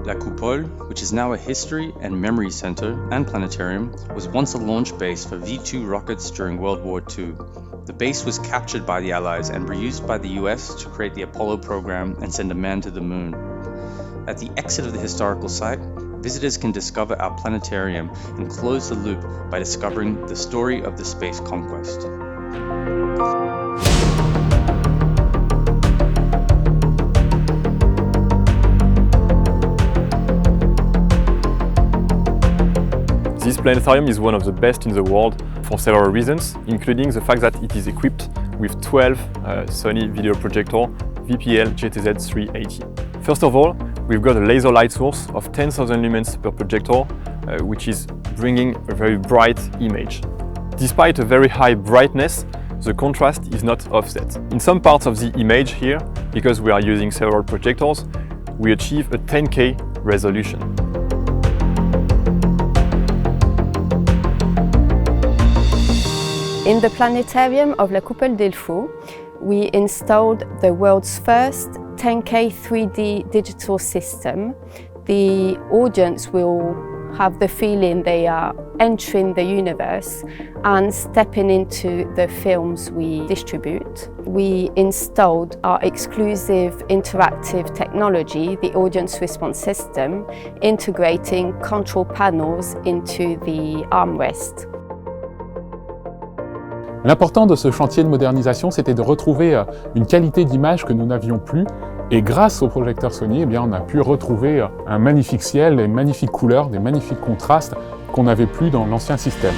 La Coupole, which is now a history and memory center and planetarium, was once a launch base for V-2 rockets during World War II. The base was captured by the Allies and reused by the US to create the Apollo program and send a man to the moon. At the exit of the historical site, visitors can discover our planetarium and close the loop by discovering the story of the space conquest. This planetarium is one of the best in the world for several reasons, including the fact that it is equipped with 12 Sony video projector VPL GTZ 380. First of all, we've got a laser light source of 10,000 lumens per projector, which is bringing a very bright image. Despite a very high brightness, the contrast is not offset. In some parts of the image here, because we are using several projectors, we achieve a 10K resolution. In the planetarium of La Coupole Delfos, we installed the world's first 10K 3D digital system. The audience will have the feeling they are entering the universe and stepping into the films we distribute. We installed our exclusive interactive technology, the Audience Response System, integrating control panels into the armrest. L'important de ce chantier de modernisation, c'était de retrouver une qualité d'image que nous n'avions plus. Et grâce au projecteur Sony, on a pu retrouver un magnifique ciel, des magnifiques couleurs, des magnifiques contrastes qu'on n'avait plus dans l'ancien système.